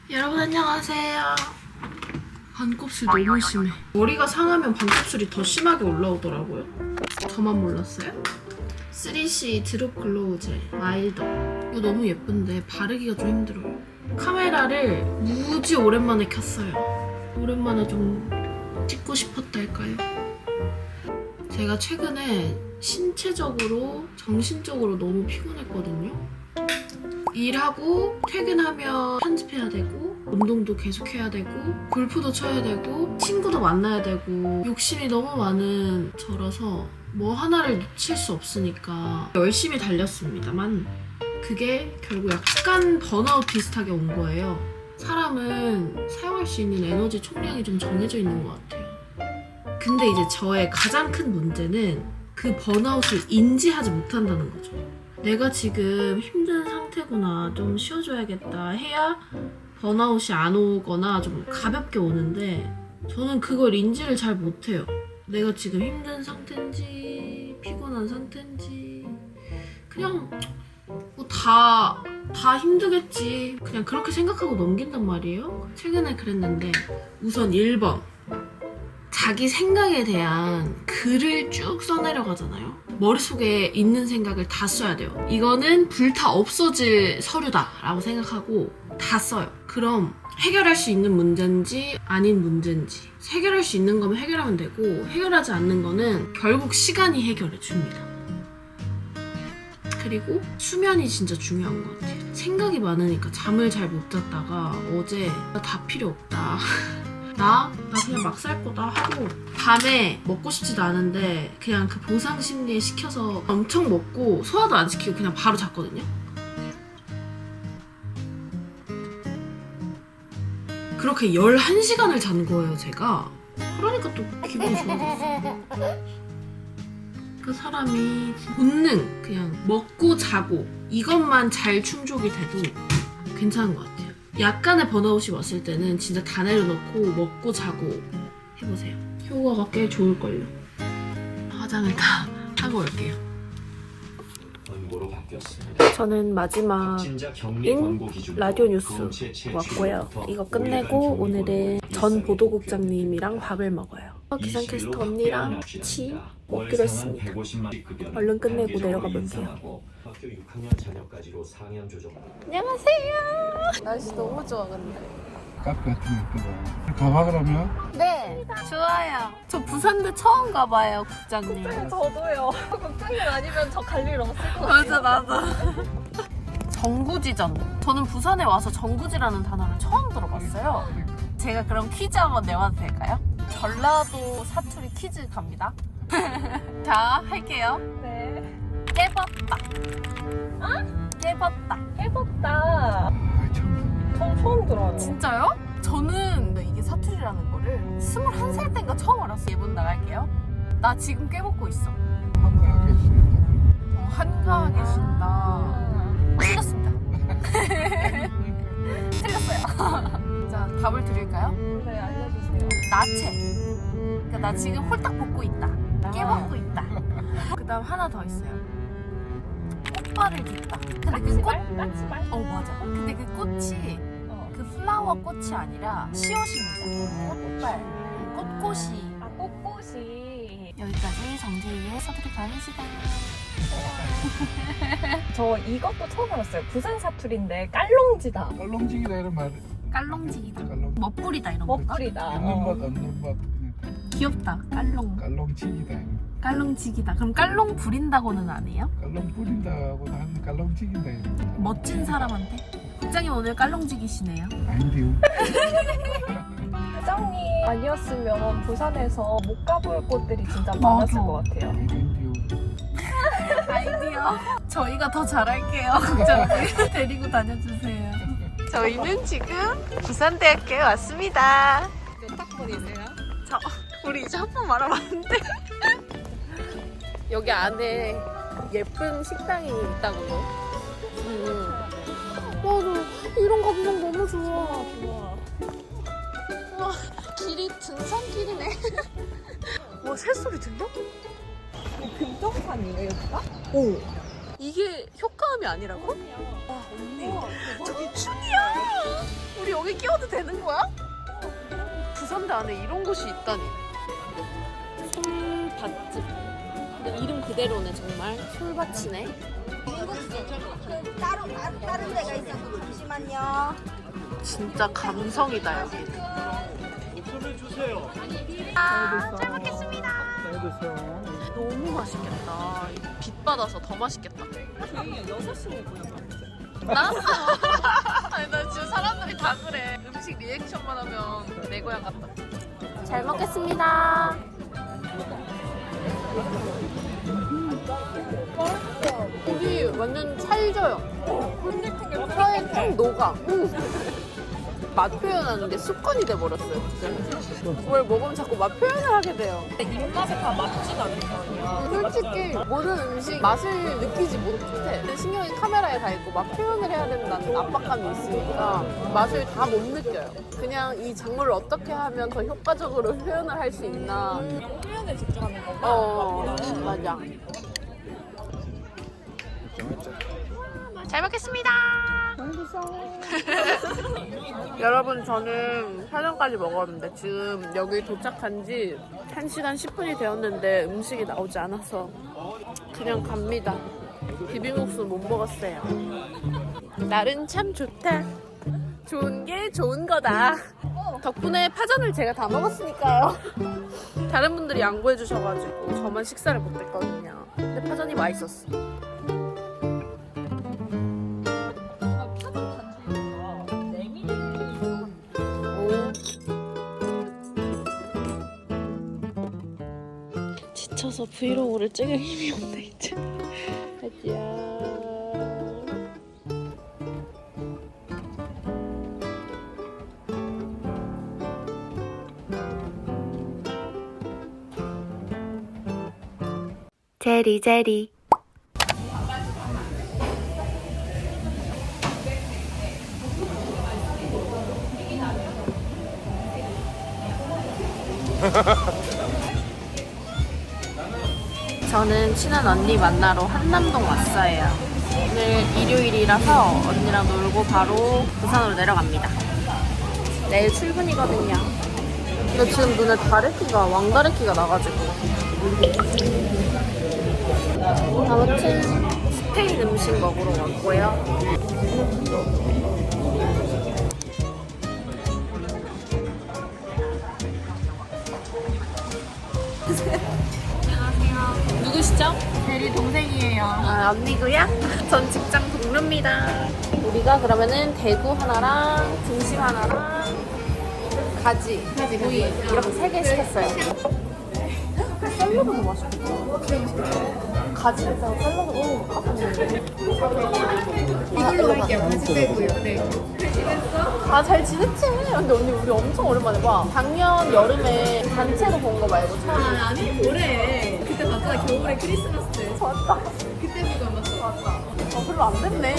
여러분 안녕하세요. 반곱슬 너무 심해. 머리가 상하면 반곱슬이 더 심하게 올라오더라고요. 저만 몰랐어요? 3C 드롭 글로우 젤 마일더. 이거 너무 예쁜데 바르기가 좀 힘들어요. 카메라를 무지 오랜만에 켰어요. 오랜만에 좀 찍고 싶었다 할까요? 제가 최근에 신체적으로 정신적으로 너무 피곤했거든요. 일하고 퇴근하면 편집해야 되고 운동도 계속 해야 되고 골프도 쳐야 되고 친구도 만나야 되고 욕심이 너무 많은 저라서 뭐 하나를 놓칠 수 없으니까 열심히 달렸습니다만 그게 결국 약간 번아웃 비슷하게 온 거예요. 사람은 사용할 수 있는 에너지 총량이 좀 정해져 있는 것 같아요. 근데 이제 저의 가장 큰 문제는 그 번아웃을 인지하지 못한다는 거죠. 내가 지금 힘든 상태구나, 좀 쉬어줘야겠다 해야 번아웃이 안 오거나 좀 가볍게 오는데 저는 그걸 인지를 잘 못해요. 내가 지금 힘든 상태인지 피곤한 상태인지 그냥 뭐 다 힘들겠지 그냥 그렇게 생각하고 넘긴단 말이에요. 최근에 그랬는데 우선 1번 자기 생각에 대한 글을 쭉 써내려가잖아요. 머릿속에 있는 생각을 다 써야 돼요. 이거는 불타 없어질 서류다 라고 생각하고 다 써요. 그럼 해결할 수 있는 문제인지 아닌 문제인지 해결할 수 있는 거면 해결하면 되고 해결하지 않는 거는 결국 시간이 해결해 줍니다. 그리고 수면이 진짜 중요한 것 같아요. 생각이 많으니까 잠을 잘 못 잤다가 어제 다 필요 없다 나 그냥 막 살 거다 하고 밤에 먹고 싶지도 않은데 그냥 그 보상 심리에 시켜서 엄청 먹고 소화도 안 시키고 그냥 바로 잤거든요. 그렇게 11시간을 잔 거예요 제가. 그러니까 또 기분이 좋아졌어요. 그 사람이 본능 그냥 먹고 자고 이것만 잘 충족이 돼도 괜찮은 것 같아요. 약간의 번아웃이 왔을 때는 진짜 다 내려놓고 먹고 자고 해보세요. 효과가 꽤 좋을걸요. 화장을 다 하고 올게요. 저는 마지막인 라디오 뉴스 왔고요. 이거 끝내고 오늘은 전 보도국장님이랑 밥을 먹어요. 기상캐스터 언니랑 같이 먹기로 했습니다. 얼른 끝내고 내려가 볼게요. 안녕하세요. 날씨 너무 좋아 근데. 카페 같은 거 예쁘다. 가봐 그러면? 네, 좋아요. 저 부산대 처음 가봐요, 국장님. 저도요. 국장님 아니면 저 갈 일 없을 것 같아요. 맞아, 나도. 정구지전. 저는 부산에 와서 정구지라는 단어를 처음 들어봤어요. 제가 그럼 퀴즈 한번 내봐도 될까요? 전라도 사투리 퀴즈 갑니다. 자, 할게요. 네. 깨봤다. 깨봤다. 해봤다. 처음. 전 처음 들어요. 진짜요? 저는 이게 사투리라는 거를 21살 때인가 처음 알았어요. 예분 나갈게요. 나 지금 깨먹고 있어. 한가하게 있습니다. 한가하게 쉰다. 틀렸습니다. 틀렸어요. 자, 답을 드릴까요? 네, 알려주세요. 나체. 그러니까 나 지금 홀딱 벗고 있다. 깨먹고 있다. 그 다음 하나 더 있어요. 꽃발을 깃다. 근데 그 꽃, 까치발? 맞아. 근데 그 꽃이 그 플라워 꽃이 아니라 시옷입니다. 꽃발. 꽃꽃이. 아, 꽃꽃이. 여기까지 정재희의 서투리 강의시다. 저 이것도 처음 알았어요. 부산 사투리인데 깔롱지다. 얼렁지기다 이런 말. 깔롱지기다. 깔롱. 멋부리다 이런 건가? 멋부리다. 있는 것 없는 것. 귀엽다. 깔롱. 깔롱지기다. 깔롱지기다. 그럼 깔롱 부린다고는 안 해요? 깔롱 뿌린다고 한 깔롱지긴다. 멋진 사람한테? 국장님 오늘 깔롱지기시네요. 아닌데요. 국장님 아니었으면 부산에서 못 가볼 곳들이 진짜 많았을 것 같아요. 아닌데요. 아이디어. 저희가 더 잘할게요. 국장님 데리고 다녀주세요. 저희는 지금 부산대학교에 왔습니다. 몇 학번이세요? 우리 이제 한 번 말아봤는데 여기 안에 예쁜 식당이 있다고요. 맞아. 이런 감성 너무 좋아. 우와, 길이 등산길이네. 와, 새소리 들려? 금정산이에요 여기가? 오. 이게 효과음이 아니라고? 와, 언니. 저기 춤이야. 우리 여기 끼워도 되는 거야? 부산대 안에 이런 곳이 있다니. 솔밭집. 근데 이름 그대로네, 정말. 솔밭이네. 다른 데가 있어서 잠시만요. 진짜 감성이다, 여기. 잘 먹겠습니다. 너무 맛있겠다. 빛 받아서 더 맛있겠다. 저희 6시 오고요. 나? 아니, 나 지금 사람들이 다 그래. 음식 리액션만 하면 내 고향 같다. 잘 먹겠습니다. 고기 완전 찰져요. 혀에 탁 녹아. 맛 표현하는데 습관이 돼버렸어요. 뭘 먹으면 자꾸 맛 표현을 하게 돼요. 입맛에 다 맞진 않을 거 아니야. 솔직히 모든 음식 맛을 느끼지 못해. 신경이 카메라에 가 있고 맛 표현을 해야 된다는 압박감이 있으니까 맛을 다 못 느껴요. 그냥 이 작물을 어떻게 하면 더 효과적으로 표현을 할 수 있나. 표현에 집중하는 건가? 맞아. 잘 먹겠습니다. 여러분, 저는 사전까지 먹었는데 지금 여기 도착한 지 1시간 10분이 되었는데 음식이 나오지 않아서 그냥 갑니다. 비빔국수 못 먹었어요. 날은 참 좋다. 좋은 게 좋은 거다. 덕분에 파전을 제가 다 먹었으니까요. 다른 분들이 양보해 주셔가지고 저만 식사를 못했거든요. 근데 파전이 맛있었어. 지쳐서 브이로그를 찍을 힘이 없네 이제. 가자. 제리 제리. 저는 친한 언니 만나러 한남동 왔어요. 오늘 일요일이라서 언니랑 놀고 바로 부산으로 내려갑니다. 내일 출근이거든요. 근데 지금 눈에 다래끼가, 왕다래끼가 나가지고. 아무튼 스페인 음식 먹으러 왔고요. 누구시죠? 대리 동생이에요. 아, 언니고요? 전 직장 동료입니다. 우리가 그러면은 대구 하나랑 등심 하나랑 가지, 구이 이렇게 3개 시켰어요. 샐러드도 맛있겠다. 가지에다가 샐러드 먹어볼까? 이걸로 할게요. 같이 빼고요. 네. 아, 잘 지냈지? 근데 언니 우리 엄청 오랜만에 봐. 작년 여름에 단체로 본 거 말고 처음. 아니 올해 그때 봤잖아. 겨울에 크리스마스 때. 맞다. 그때 보고 안 봤어. 맞다. 별로 안 됐네.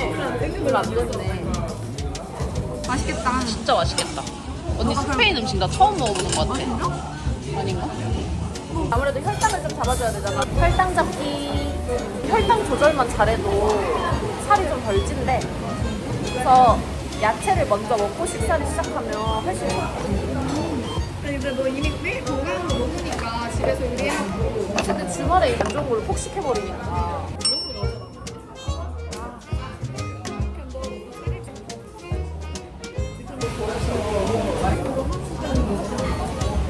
별로 안 됐네. 맛있겠다. 진짜 맛있겠다. 언니 스페인 음식 나 처음 먹어보는 것 같아. 아닌가? 아무래도 혈당을 좀 잡아줘야 되잖아. 혈당 잡기, 혈당 조절만 잘해도 살이 좀 덜 찐대. 그래서 야채를 먼저 먹고 식사를 시작하면 훨씬 좋아. 근데 너 이미 매일 건강한 거 먹으니까 집에서 요리하고. 근데 주말에 안 좋은 걸로 폭식해버리니까.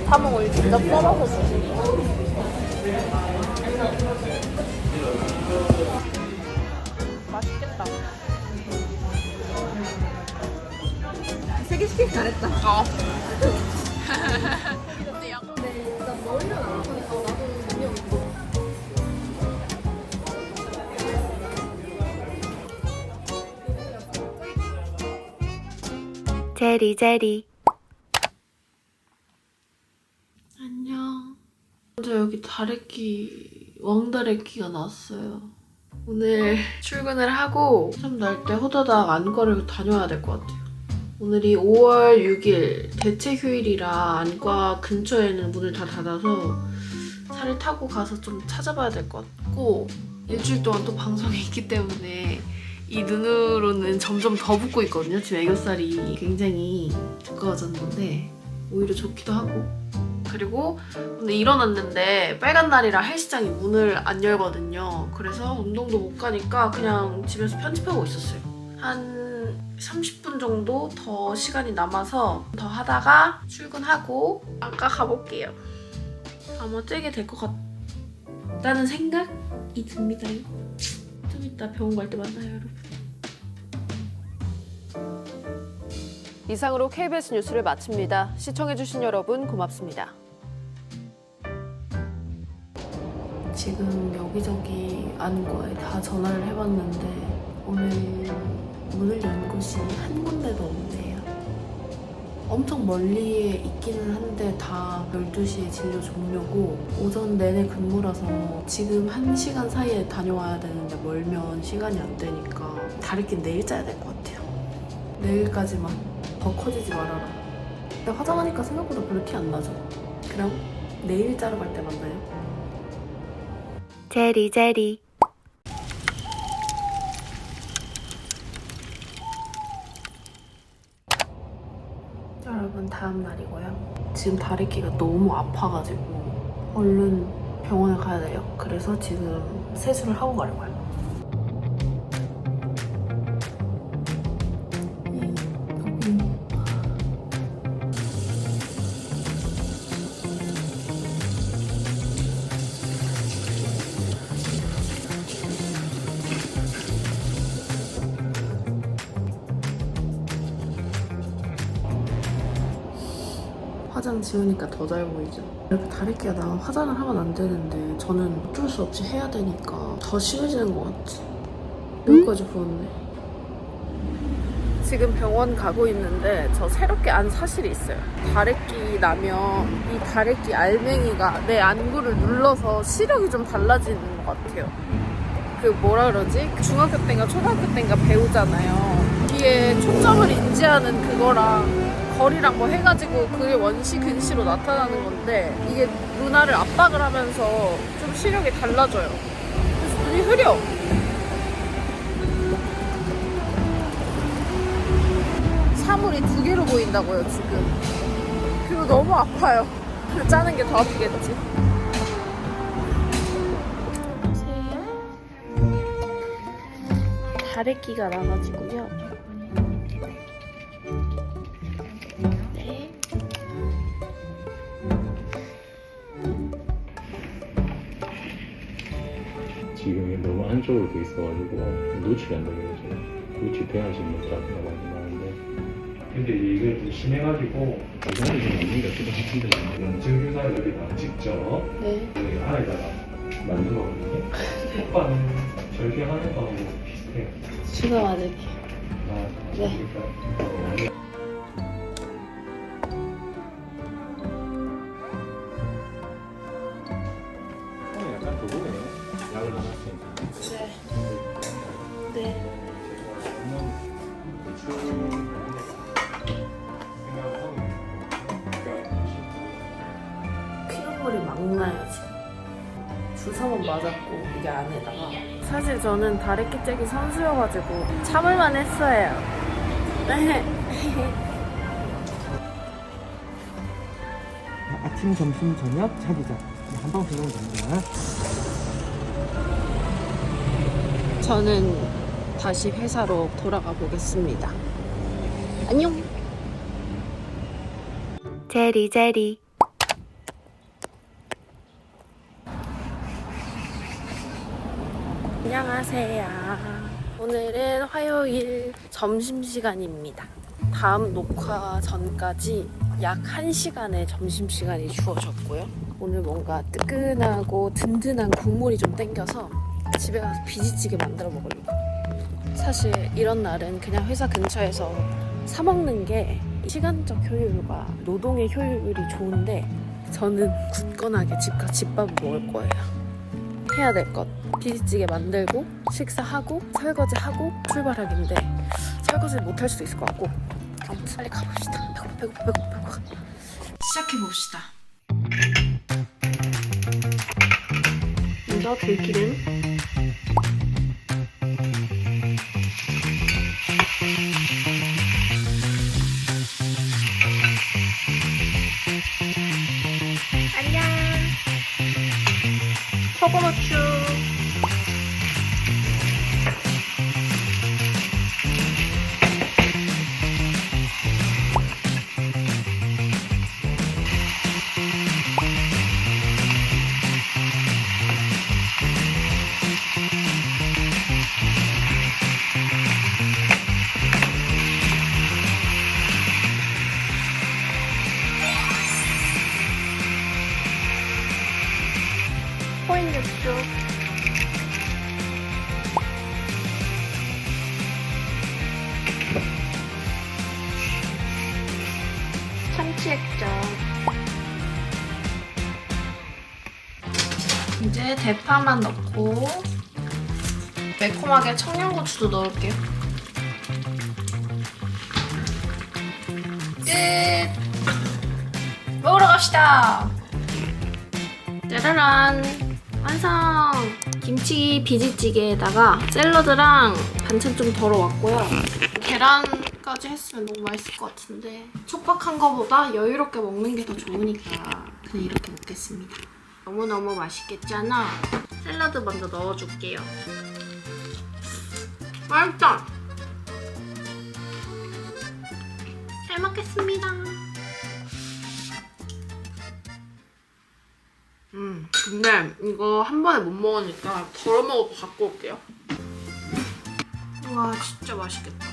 타몽을 직접 썰어서 주시니. 맛있겠다. 3개 시키기 잘했다. 어. 일단 머리를 안 하니까 나도 능력 있고. 제리 제리. 안녕. 저 여기 다래끼, 왕다래끼가 났어요. 오늘 출근을 하고 좀 날 때 호다닥 안과를 다녀야 될 것 같아요. 오늘이 5월 6일 대체 휴일이라 안과 근처에는 문을 다 닫아서 차를 타고 가서 좀 찾아봐야 될 것 같고, 일주일 동안 또 방송이 있기 때문에 이 눈으로는 점점 더 붓고 있거든요. 지금 애교살이 굉장히 두꺼워졌는데 오히려 좋기도 하고, 그리고 오늘 일어났는데 빨간 날이라 헬스장이 문을 안 열거든요. 그래서 운동도 못 가니까 그냥 집에서 편집하고 있었어요. 한 30분 정도 더 시간이 남아서 더 하다가 출근하고 안과 가볼게요. 아마 째게 될 것 같다는 생각이 듭니다. 좀 이따 병원 갈 때 만나요, 여러분. 이상으로 KBS 뉴스를 마칩니다. 시청해주신 여러분 고맙습니다. 지금 여기저기 안과에 다 전화를 해봤는데 오늘 문을 연 곳이 한 군데도 없네요. 엄청 멀리에 있기는 한데 다 12시에 진료 종료고 오전 내내 근무라서 지금 1시간 사이에 다녀와야 되는데 멀면 시간이 안 되니까 다리끼는 내일 짜야 될 것 같아요. 내일까지만. 더 커지지 말아라. 근데 화장하니까 생각보다 별로 티 안 나죠? 그럼 내일 자러 갈 때 만나요. 제리. 여러분, 다음 날이고요. 지금 다리끼가 너무 아파가지고 얼른 병원에 가야 돼요. 그래서 지금 세수를 하고 가려고요. 화장 지우니까 더 잘 보이죠? 이렇게 다리끼가 나면 화장을 하면 안 되는데 저는 어쩔 수 없이 해야 되니까 더 심해지는 것 같지? 여기까지 부었네. 지금 병원 가고 있는데 저 새롭게 안 사실이 있어요. 다래끼 나면 이 다래끼 알맹이가 내 안구를 눌러서 시력이 좀 달라지는 것 같아요. 그 뭐라 그러지? 중학교 때인가 초등학교 때인가 배우잖아요. 귀에 초점을 인지하는 그거랑 거리랑 뭐 해가지고 그게 원시 근시로 나타나는 건데 이게 눈알을 압박을 하면서 좀 시력이 달라져요. 그래서 눈이 흐려. 사물이 2개로 보인다고요 지금. 그리고 너무 아파요. 그래서 짜는 게 더 아프겠지. 다래끼가 나가지고요. 네. 지금 너무 안쪽으로 돼 있어가지고 노출이 안 되는 거죠. 노출돼야지는 못 잡는 거 많이 나는데. 근데 이게 좀 심해가지고 대상이 좀 없는 게 어떻게 싶은데 염증 주사 여기다 직접 네. 여기 안에다가 만든 거거든요. 오빠는 절개 하는 거하고 비슷해요. 주사 맞을게요. 네. 그러니까 약간 그거네요. 약을 넣었으니까. 네. 네. 피눈물이 막 나요 지금. 주사만 맞았고 이게 안에다가. 사실 저는 다래끼 째기 선수여가지고 참을만 했어요. 네. 아침, 점심, 저녁, 자기 전 한 방씩 넣으면 됩니다. 저는 다시 회사로 돌아가 보겠습니다. 안녕. 제리. 안녕하세요. 오늘은 화요일 점심시간입니다. 다음 녹화 전까지 약 1시간의 점심시간이 주어졌고요. 오늘 뭔가 뜨끈하고 든든한 국물이 좀 땡겨서 집에 가서 비지찌개 만들어 먹으려고. 사실 이런 날은 그냥 회사 근처에서 사 먹는 게 시간적 효율과 노동의 효율이 좋은데 저는 굳건하게 집밥을 먹을 거예요. 해야 될 것. 비지찌개 만들고 식사하고 설거지하고 출발하기인데 설거지를 못 할 수도 있을 것 같고 아무튼 빨리 가봅시다. 배고파. 시작해봅시다. 먼저 들기름. 안녕. 소금후추. 코인 육수. 참치 액젓. 이제 대파만 넣고 매콤하게 청양고추도 넣을게요. 끝! 먹으러 갑시다! 짜라란! 완성! 김치 비지찌개에다가 샐러드랑 반찬 좀 덜어왔고요. 계란까지 했으면 너무 맛있을 것 같은데 촉박한 거보다 여유롭게 먹는 게 더 좋으니까 그냥 이렇게 먹겠습니다. 너무너무 맛있겠잖아. 샐러드 먼저 넣어줄게요. 맛있다! 잘 먹겠습니다. 근데 이거 한 번에 못 먹으니까 덜어 먹고 갖고 올게요. 와, 진짜 맛있겠다.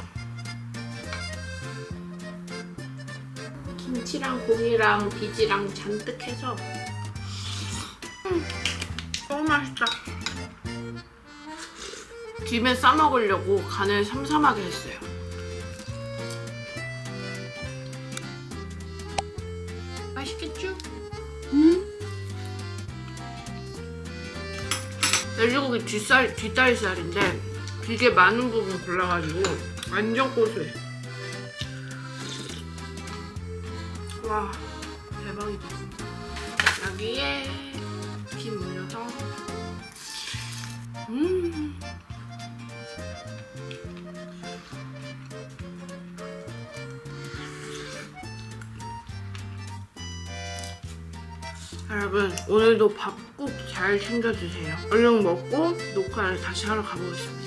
김치랑 고기랑 비지랑 잔뜩 해서 너무 맛있다. 김에 싸 먹으려고 간을 삼삼하게 했어요. 맛있겠죠? 돼지고기 뒷다리살인데 되게 많은 부분 골라가지고 완전 고소해. 와, 대박이다. 여기에 김 올려서 여러분, 오늘도 밥 꼭 잘 챙겨 드세요. 얼른 먹고 녹화를 다시 하러 가보겠습니다.